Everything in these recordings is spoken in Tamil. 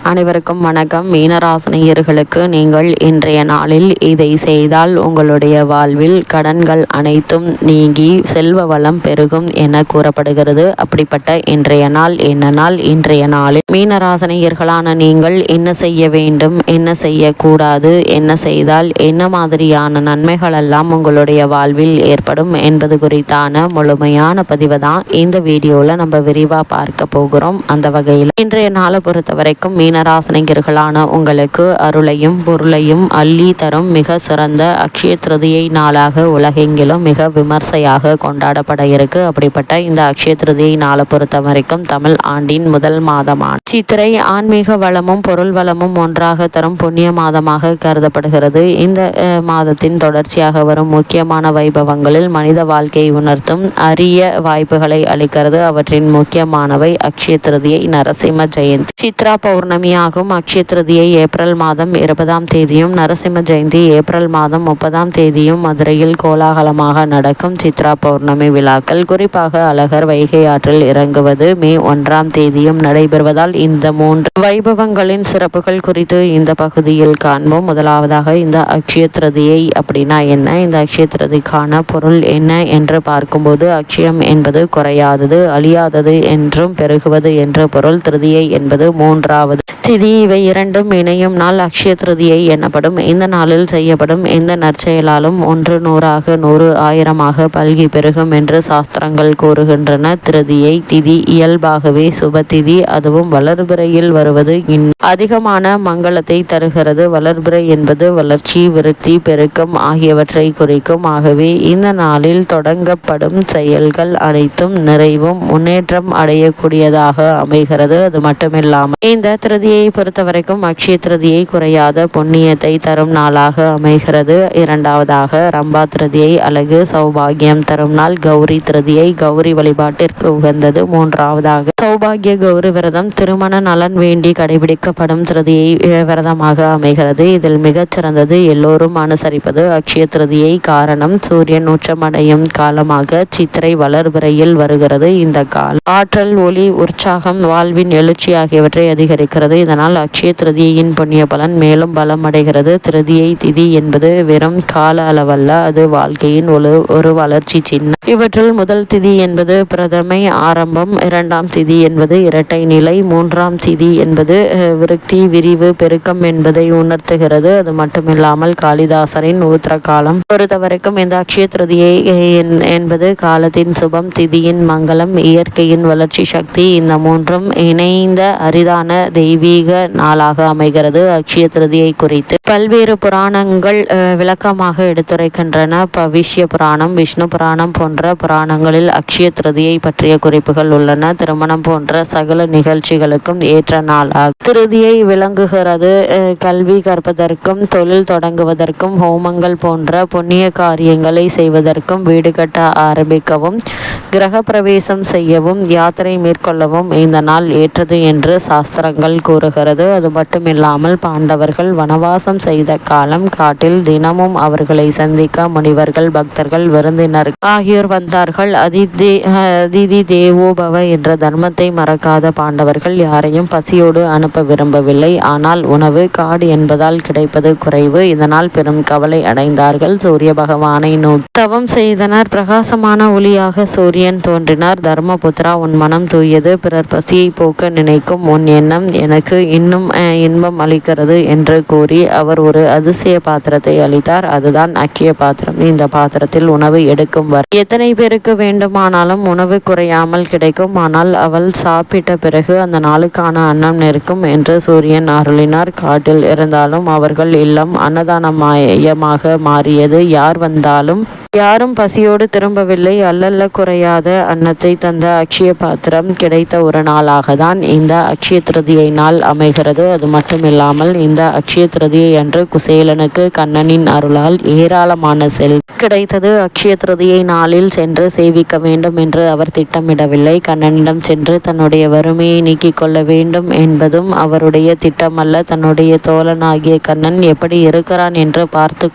அனைவருக்கும் வணக்கம். மீனராசினியர்களுக்கு நீங்கள் இன்றைய நாளில் இதை செய்தால் உங்களுடைய வாழ்வில் கடன்கள் அனைத்தும் நீங்கி செல்வ வளம் பெருகும் என கூறப்படுகிறது. அப்படிப்பட்ட இன்றைய நாள் என்ன நாள்? இன்றைய நாளில் மீனராசினியர்களான நீங்கள் என்ன செய்ய வேண்டும், என்ன செய்யக்கூடாது, என்ன செய்தால் என்ன மாதிரியான நன்மைகள் எல்லாம் உங்களுடைய வாழ்வில் ஏற்படும் என்பது குறித்தான முழுமையான பதிவை தான் இந்த வீடியோவில் நம்ம விரிவாக பார்க்க போகிறோம். அந்த வகையில் இன்றைய நாளை பொறுத்த வரைக்கும் மீனராசினியர்களான உங்களுக்கு அருளையும் பொருளையும் அள்ளி தரும் மிக சிறந்த அக்ஷய திருதியை நாளாக உலகெங்கிலும் மிக விமர்சையாக கொண்டாடப்பட இருக்கு. அப்படிப்பட்ட இந்த அக்ஷய திருதியை நாளை பொறுத்த வரைக்கும் தமிழ் ஆண்டின் முதல் மாதமான சித்திரை ஆன்மீக வளமும் பொருள் வளமும் ஒன்றாக தரும் புண்ணிய மாதமாக கருதப்படுகிறது. இந்த மாதத்தின் தொடர்ச்சியாக வரும் முக்கியமான வைபவங்களில் மனித வாழ்க்கையை உணர்த்தும் அரிய வாய்ப்புகளை அளிக்கிறது. அவற்றின் முக்கியமானவை அக்ஷய திருதியை, நரசிம்ம ஜெயந்தி, சித்ரா பௌர்ணமி ஆகும். அக்ஷய திருதியை ஏப்ரல் மாதம் 20ஆம் தேதியும் நரசிம்ம ஜெயந்தி ஏப்ரல் மாதம் 30ஆம் தேதியும் மதுரையில் கோலாகலமாக நடக்கும். சித்ரா பௌர்ணமி விழாக்கள் குறிப்பாக அழகர் வைகை ஆற்றில் இறங்குவது மே 1ஆம் தேதியும் நடைபெறுவதால் இந்த 3 வைபவங்களின் சிறப்புகள் குறித்து இந்த பகுதியில் காண்போம். முதலாவதாக இந்த அக்ஷய திருதியை அப்படின்னா என்ன, இந்த அக்ஷய திருதிக்கான பொருள் என்ன என்று பார்க்கும்போது அக்ஷயம் என்பது குறையாதது, அழியாதது என்றும் பெருகுவது என்ற பொருள். திருதியை என்பது 3வது திதி. இவை இரண்டும் இணையும் நாள் அக்ஷய திருதியை எனப்படும். இந்த நாளில் செய்யப்படும் எந்த நற்செயலாலும் 1 100ஆக 100 1000ஆக பல்கி பெருகும் என்று சாஸ்திரங்கள் கூறுகின்றன. திருதியை திதி இயல்பாகவே சுப திதி, அதுவும் வளர்பிறையில் வருவது அதிகமான மங்களத்தை தருகிறது. வளர்பிறை என்பது வளர்ச்சி, விருத்தி, பெருக்கம் ஆகியவற்றை குறிக்கும். ஆகவே இந்த நாளில் தொடங்கப்படும் செயல்கள் அனைத்தும் நிறைவும் முன்னேற்றம் அடையக்கூடியதாக அமைகிறது. அது மட்டுமில்லாமல் இந்த திருதியை பொறுத்த வரைக்கும் அக்ஷய திருதியை குறையாத புண்ணியத்தை தரும் நாளாக அமைகிறது. இரண்டாவதாக ரம்பா திருதியை அழகு சௌபாகியம் தரும் நாள். கௌரி திருதியை கௌரி வழிபாட்டிற்கு உகந்தது. மூன்றாவதாக சௌபாகிய கௌரி விரதம் திருமண நலன் வேண்டி கடைபிடிக்கப்படும் திருதியை விரதமாக அமைகிறது. இதில் மிகச்சிறந்தது எல்லோரும் அனுசரிப்பது அக்ஷய திருதியை. காரணம், சூரியன் உச்சமடையும் காலமாக சித்திரை வளர்பிறையில் வருகிறது. இந்த காலம் ஆற்றல், ஒளி, உற்சாகம், வாழ்வின் எழுச்சி ஆகியவற்றை அதிகரிக்கிறது. இதனால் அக்ஷய திருதியின் புண்ணிய பலன் மேலும் பலம் அடைகிறது. திருதியை திதி என்பது வெறும் கால அளவல்ல, அது வாழ்க்கையின் ஒரு வளர்ச்சி சின்னம். இவற்றில் முதல் திதி என்பது பிரதமை ஆரம்பம், 2ஆம் திதி என்பது இரட்டை நிலை, 3ஆம் திதி என்பது விருத்தி, விரிவு, பெருக்கம் என்பதை உணர்த்துகிறது. அது மட்டுமில்லாமல் காளிதாசரின் ஊத்திர காலம் பொறுத்தவரைக்கும் இந்த அக்ஷய திருதியை என்பது காலத்தின் சுபம், திதியின் மங்களம், இயற்கையின் வளர்ச்சி சக்தி, இந்த மூன்றும் இணைந்த அரிதான தெய்வீக நாளாக அமைகிறது. அக்ஷய திருதியை குறித்து பல்வேறு புராணங்கள் விளக்கமாக எடுத்துரைக்கின்றன. பவிஷ்ய புராணம், விஷ்ணு புராணம் போன்ற புராணங்களில் அக்ஷய திருதியை பற்றிய குறிப்புகள் உள்ளன. திருமணம் போன்ற சகல நிகழ்ச்சிகளுக்கும் ஏற்ற நாளாக திருதியை விளங்குகிறது. கல்வி கற்பதற்கும், தொழில் தொடங்குவதற்கும், ஹோமங்கள் போன்ற புண்ணிய காரியங்களை செய்வதற்கும், வீடு கட்ட ஆரம்பிக்கவும், கிரக பிரவேசம் செய்யவும், யாத்திரை மேற்கொள்ளவும் இந்த நாள் ஏற்றது என்று சாஸ்திரங்கள் கூறுகிறது. அது மட்டுமில்லாமல் பாண்டவர்கள் வனவாசம் செய்த காலம், காட்டில் தினமும் அவர்களை சந்திக்க முனிவர்கள், பக்தர்கள், விருந்தினர் ஆகியோர் வந்தார்கள். அதிதி தேவோபவ என்ற தர்மத்தை மறக்காத பாண்டவர்கள் யாரையும் பசியோடு அனுப்ப விரும்பவில்லை. ஆனால் உணவு காடு என்பதால் கிடைப்பது குறைவு. இதனால் பெரும் கவலை அடைந்தார்கள். சூரிய பகவானை நோக்கி தவம் செய்தனர். பிரகாசமான ஒளியாக சூரியன் தோன்றினார். தர்மபுத்திரா, உன் மனம் தூயது, பிறர் பசியை போக்க நினைக்கும் உன் எண்ணம் எனக்கு இன்னும் இன்பம் அளிக்கிறது என்று கூறி அவர் ஒரு அதிசய பாத்திரத்தை அளித்தார். அதுதான் அக்ஷய பாத்திரம். இந்த பாத்திரத்தில் உணவு எடுக்கும் வரை எத்தனை பேருக்கு வேண்டுமானாலும் உணவு குறையாமல் கிடைக்கும். ஆனால் அவள் சாப்பிட்ட பிறகு அந்த நாளுக்கான அன்னம் நிற்கும் என்று சூரியன் அருளினார். காட்டில் இருந்தாலும் அவர்கள் இல்லம் அன்னதானமயமாக மாறியது. யார் வந்தாலும் யாரும் பசியோடு திரும்பவில்லை. அல்லல்ல குறையாத அன்னத்தை தந்த அக்ஷய பாத்திரம் கிடைத்த ஒரு நாளாக தான் இந்த அக்ஷய திருதியை நாள் அமைகிறது. அது மட்டுமில்லாமல் இந்த அக்ஷய திருதியை அன்று குசேலனுக்கு கண்ணனின் அருளால் ஏராளமான கிடைத்தது. அக்ஷய திருதியை நாளில் சென்று சேவிக்க வேண்டும் என்று அவர் திட்டமிடவில்லை. கண்ணனிடம் சென்று தன்னுடைய வறுமையை நீக்கிக் கொள்ள வேண்டும் என்பதும் அவருடைய திட்டமல்ல. தன்னுடைய தோழனாகிய கண்ணன் எப்படி இருக்கிறான் என்று பார்த்து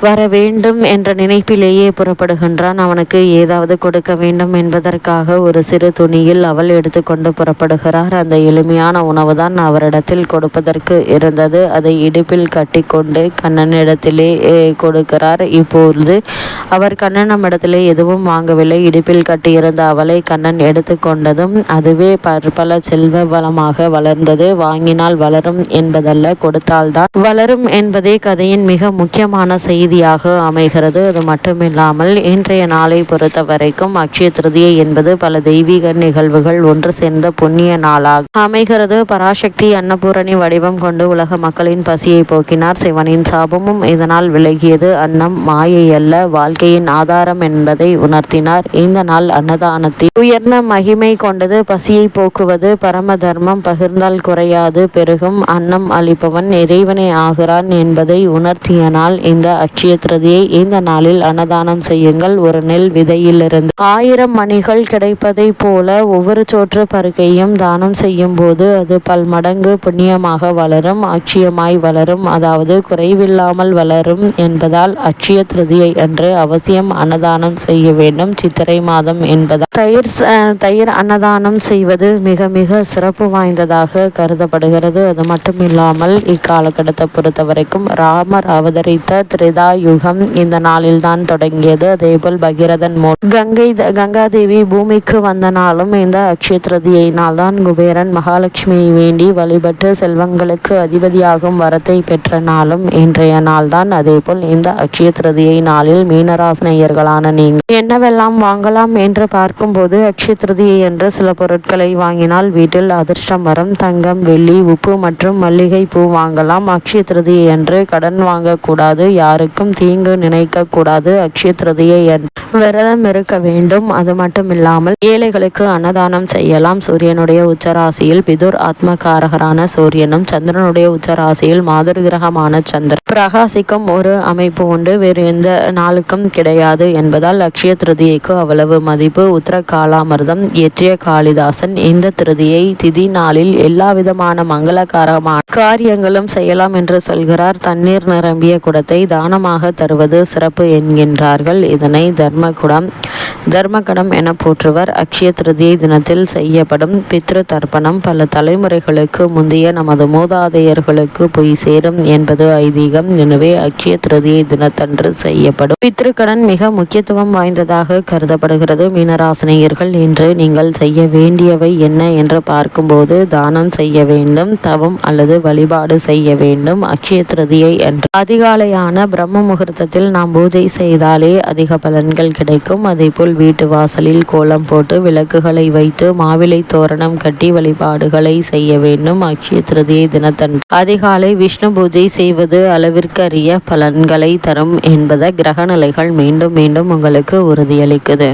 வர வேண்டும் என்ற நினைப்பிலேயே புறப்படுகின்றான். அவனுக்கு ஏதாவது கொடுக்க வேண்டும் என்பதற்காக ஒரு சிறு துணியில் அவள் எடுத்துக்கொண்டு புறப்படுகிறார். அந்த எளிமையான உணவுதான் அவரிடத்தில் கொடுப்பதற்கு இருந்தது. அதை இடுப்பில் கட்டி கொண்டு கண்ணனிடத்திலே கொடுக்கிறார். இப்பொழுது அவர் கண்ணனிடத்திலே எதுவும் வாங்கவில்லை. இடுப்பில் கட்டியிருந்த அவளை கண்ணன் எடுத்துக்கொண்டதும் அதுவே பற்பல செல்வ வளமாக வளர்ந்தது. வாங்கினால் வளரும் என்பதல்ல, கொடுத்தால்தான் வளரும் என்பதே கதையின் மிக முக்கியமான செய்தியாக அமைகிறது. அது மட்டுமில்லாமல் இன்றைய நாளை பொறுத்த வரைக்கும் அக்ஷய திருதியை என்பது பல தெய்வீக நிகழ்வுகள் ஒன்று சேர்ந்த புண்ணிய நாளாக அமைகிறது. பராசக்தி அன்னபூரணி வடிவம் கொண்டு உலக மக்களின் பசியை போக்கினார். சிவனின் சாபமும் இதனால் விலகியது. அன்னம் மாயை அல்ல, வாழ்க்கையின் ஆதாரம் என்பதை உணர்த்தினார். இந்த நாள் அன்னதானத்தில் உயர்ந்த மகிமை கொண்டது. பசியை போக்குவது பரம தர்மம். பகிர்ந்தால் குறையாது, பெருகும். அன்னம் அளிப்பவன் இறைவனை ஆகிறான் என்பதை உணர்த்திய நாள் இந்த அக்ஷய திருதியை. இந்த நாளில் அன்னதானம் செய்யுங்கள். ஒரு நெல் விதையிலிருந்து 1000 மணிகள் கிடைப்பதை போல ஒவ்வொரு சோற்று பருக்கையும் தானம் செய்யும் போது அது பல்மடங்கு புண்ணியமாக வளரும், அட்சயமாய் வளரும், அதாவது குறைவில்லாமல் வளரும் என்பதால் அக்ஷய திருதியை அன்று அவசியம் அன்னதானம் செய்ய வேண்டும். சித்திரை மாதம் என்பதால் தயிர் அன்னதானம் செய்வது மிக மிக சிறப்பு வாய்ந்ததாக கருதப்படுகிறது. அது மட்டுமில்லாமல் இக்காலகட்டத்தை பொறுத்த வரைக்கும் ராமர் அவதரித்த திரேதா யுகம் இந்த நாளில் தான் தொடங்கியது. அதேபோல் பகீரதன் கங்காதேவி பூமிக்கு வந்த நாளும் இந்த அக்ஷய திருதியை நாள் தான். குபேரன் மகாலட்சுமியை வேண்டி வழிபட்டு செல்வங்களுக்கு அதிபதியாகும் வரத்தை பெற்ற நாளும் இன்றைய நாள் தான். அதேபோல் இந்த அக்ஷய திருதியை நாளில் மீனராசினியர்களான நீங்கள் என்னவெல்லாம் வாங்கலாம் என்று பார்க்கும்போது அக்ஷய திருதியை என்று சில பொருட்களை வாங்கினால் வீட்டில் அதிர்ஷ்டம் வரும். தங்கம், வெள்ளி, உப்பு மற்றும் மல்லிகை பூ வாங்கலாம். அக்ஷய திருதியை என்று கடன் வாங்கக்கூடாது, யாருக்கும் தீங்கு நினைக்க கூடாது. அக்ஷய திருதியை விரதம் இருக்க வேண்டும். அது மட்டுமில்லாமல் ஏழைகளுக்கு அன்னதானம் செய்யலாம். சூரியனுடைய உச்சராசியில் பிதுர் ஆத்மகாரகரான சூரியனும் சந்திரனுடைய உச்சராசியில் மாதர் கிரகமான சந்திரன் பிரகாசிக்கும் ஒரு அமைப்பு உண்டு. வேறு எந்த நாளுக்கும் கிடையாது என்பதால் அக்ஷய திருதியைக்கு அவ்வளவு மதிப்பு. உத்தர காலாமிர்தம் இயற்றிய காளிதாசன் இந்த திருதியை திதி நாளில் எல்லா விதமான மங்களகரமான காரியங்களும் செய்யலாம் என்று சொல்கிறார். தண்ணீர் நிரம்பிய குடத்தை தானமாக தருவது சிறப்பு என்கின்றார்கள். இதனை தர்மகடம் என போற்றுவர். அக்ஷய திருதியை தினத்தில் செய்யப்படும் பித்ரு தர்ப்பணம் பல தலைமுறைகளுக்கு முந்தைய நமது மூதாதையர்களுக்கு போய் சேரும் என்பது ஐதீகம். எனவே அக்ஷய திருதியை தினத்தன்று செய்யப்படும் பித்ருக்கடன் மிக முக்கியத்துவம் வாய்ந்ததாக கருதப்படுகிறது. மீனராசினியர்கள் இன்று நீங்கள் செய்ய வேண்டியவை என்ன என்று பார்க்கும்போது தானம் செய்ய வேண்டும், தவம் அல்லது வழிபாடு செய்ய வேண்டும். அக்ஷய திருதியை அன்று அதிகாலையான பிரம்ம முகூர்த்தத்தில் நாம் பூஜை செய்தாலே அதிக பலன்கள் கிடைக்கும். அதேபோல் வீட்டு வாசலில் கோலம் போட்டு விளக்குகளை வைத்து மாவிலை தோரணம் கட்டி வழிபாடுகளை செய்ய வேண்டும். அக்ஷய திருதியை தினத்தன்று அதிகாலை விஷ்ணு பூஜை செய்வது அளவிற்கரிய பலன்களை தரும் என்பதை கிரக நிலைகள் மீண்டும் மீண்டும் உங்களுக்கு உறுதியளிக்குது.